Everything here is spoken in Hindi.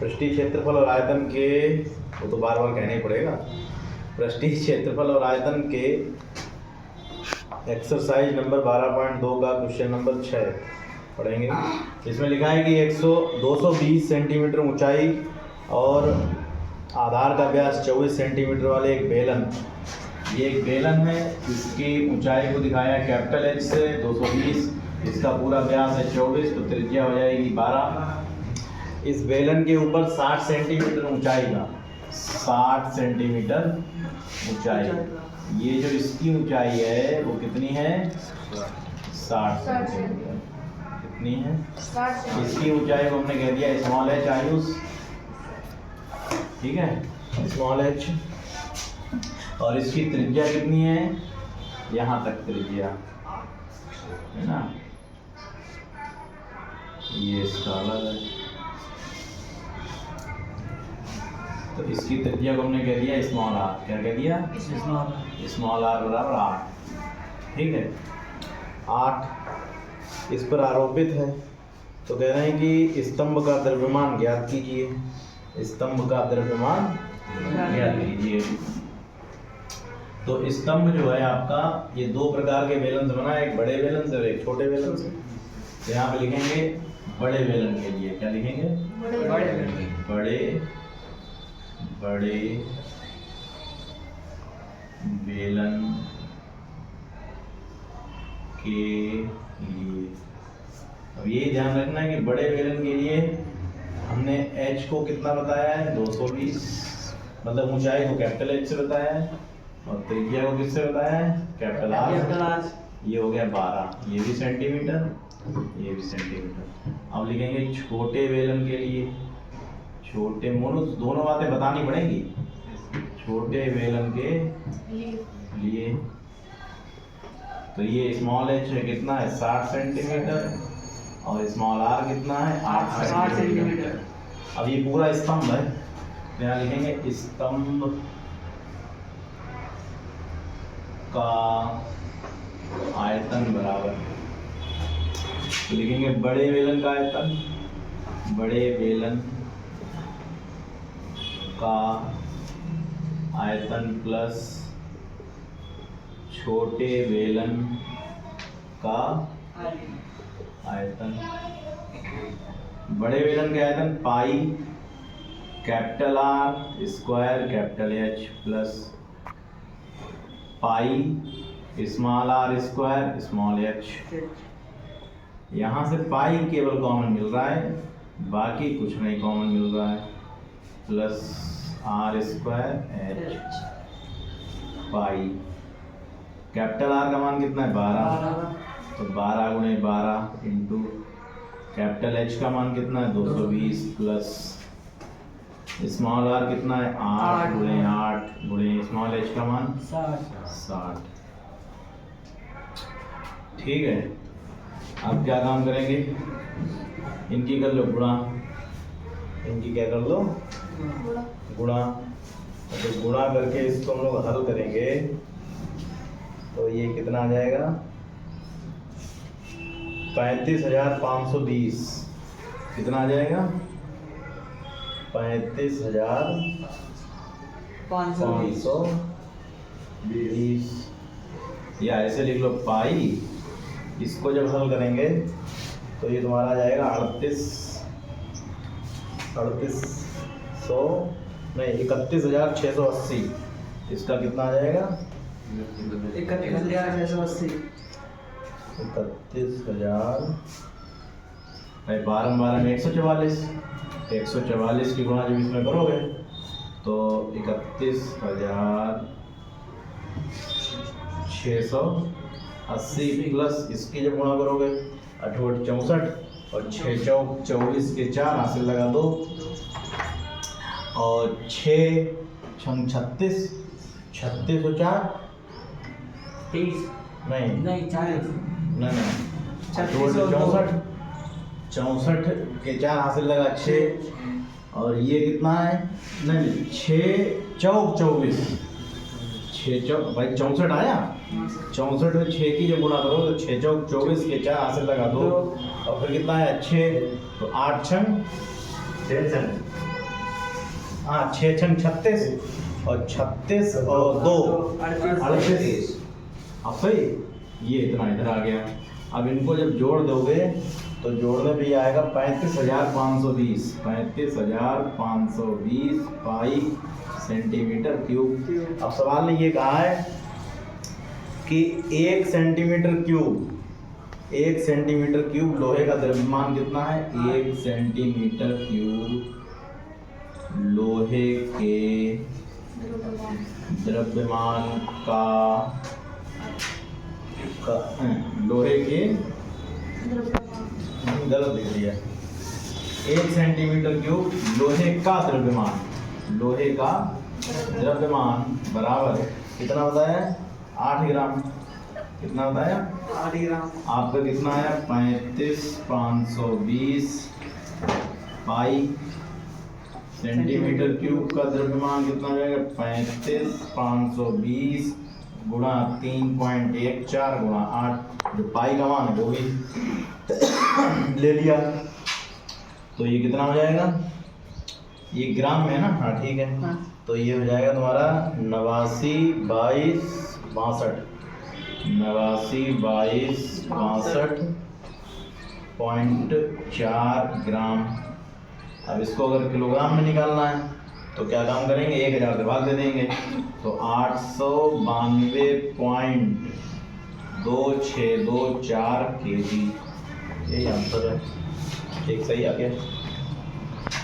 पृष्ठीय क्षेत्रफल और आयतन के, वो तो बार बार कहना ही पड़ेगा, पृष्ठीय क्षेत्रफल और आयतन के एक्सरसाइज नंबर 12.2 का क्वेश्चन नंबर 6 पढ़ेंगे। इसमें लिखा है कि 220 सेंटीमीटर ऊंचाई और आधार का व्यास 24 सेंटीमीटर वाले एक बेलन, ये एक बेलन है, इसकी ऊंचाई को दिखाया है कैपिटल एच से 220, इसका पूरा व्यास है 24, तो त्रिज्या हो जाएगी 12। इस बेलन के ऊपर 60 सेंटीमीटर ऊंचाई का, 60 सेंटीमीटर ऊंचाई, ये जो इसकी ऊंचाई है वो कितनी है, 60 सेंटीमीटर। कितनी है, इसकी ऊंचाई को हमने कह दिया स्मॉल एच आयुष, ठीक है, स्मॉल एच। और इसकी त्रिज्या कितनी है, यहाँ तक त्रिज्या है ना, ये इसका अलग है, तो इसकी त्रिज्या को हमने कह दिया स्मॉल आर। क्या कह दिया, स्मॉल आर बराबर 8, ठीक है। 8 इस पर आरोपित है, तो कह रहे हैं कि स्तंभ का द्रव्यमान ज्ञात कीजिए, स्तंभ का द्रव्यमान ज्ञात कीजिए। तो स्तंभ जो है आपका, ये दो प्रकार के बेलन से बना है, एक बड़े बेलन से और एक छोटे बेलन से। तो यहाँ पे लिखेंगे बड़े बेलन के लिए, क्या लिखेंगे, बड़े बेलन के लिए। अब ये ध्यान रखना है कि बड़े बेलन के लिए हमने h को कितना बताया है, 220, मतलब ऊंचाई को कैपिटल H से बताया है और त्रिज्या को किससे बताया है, कैपिटल R। ये हो गया 12, ये भी सेंटीमीटर, ये भी सेंटीमीटर। अब लिखेंगे छोटे बेलन के लिए, छोटे मोनो दोनों बातें बतानी पड़ेंगी। छोटे बेलन के लिए तो ये स्मॉल एच है कितना है, 60 सेंटीमीटर, और स्मॉल आर कितना है, 8 सेंटीमीटर। अब ये पूरा स्तंभ है, तो यहाँ लिखेंगे स्तंभ का आयतन बराबर, तो लिखेंगे बड़े बेलन का आयतन, बड़े बेलन का आयतन प्लस छोटे बेलन का आयतन। बड़े बेलन का आयतन pi capital R square capital H plus pi small R square small H. यहाँ से पाई केवल कॉमन मिल रहा है, बाकी कुछ नहीं कॉमन मिल रहा है, plus R square H pi. Capital R का मान कितना है, 12, तो 12 गुणे 12 इंटू कैपिटल एच का मान कितना है, 220 प्लस स्मॉल आर कितना है, 8 गुणे 8 गुणे स्मॉल एच का मान 60। ठीक है, अब क्या काम करेंगे, इनकी कर लो गुणा, इनकी क्या कर लो, गुणा। तो गुणा करके इसको हम लोग हल करेंगे, तो ये कितना आ जाएगा, 35,520। कितना आ जाएगा, 35,520, या ऐसे लिख लो पाई। इसको जब हल करेंगे तो ये तुम्हारा आ जाएगा 31,680। इसका कितना आ जाएगा, 31,680। 31,000 12 12 में 144, 144 की गुणा जब इसमें करोगे तो 31,680 प्लस इसकी जब गुणा करोगे 8 8 64 और 6 चौक 24 के 4 हासिल लगा 2 और 6 छंग 36, 36 और 4 30 नहीं 40 नहीं 64 64 के 4 हासिल लगा 6 और ये कितना है, नहीं 6 चौक 24, 6 चौक भाई 64 आया 64 में 6 की जब गुणा करो तो 6 चौक 24 के 4 हासिल लगा दो और फिर कितना है 6 तो 8 छंग 6 छंग 36 और 36 और 2 38। अब सही ये इतना इधर आ गया। अब इनको जब जोड़ दोगे तो जोड़ने पे ये आएगा 35,520 पाई सेंटीमीटर क्यूब। अब सवाल ने ये कहा है कि 1 सेंटीमीटर क्यूब लोहे का द्रव्यमान कितना है। 1 सेंटीमीटर क्यूब लोहे के द्रव्यमान का लोहे के गलत लिख दिया। 1 सेंटीमीटर क्यूब लोहे का द्रव्यमान बराबर कितना बताया 8 ग्राम। कितना बताया 8 ग्राम। आपका कितना है 35,520 पाई सेंटीमीटर क्यूब का द्रव्यमान कितना हो जाएगा 35,520 गुणा 3.14 गुणा 8 जो पाई का मान है वो भी ले लिया। तो ये कितना हो जाएगा ये ग्राम में है ना। हाँ ठीक है। हाँ। तो ये हो जाएगा तुम्हारा 89,22,62.4 ग्राम। अब इसको अगर किलोग्राम में निकालना है तो क्या काम करेंगे 1000 से भाग दे देंगे तो 892.2624 kg। यही आंसर है। ठीक सही आ गया।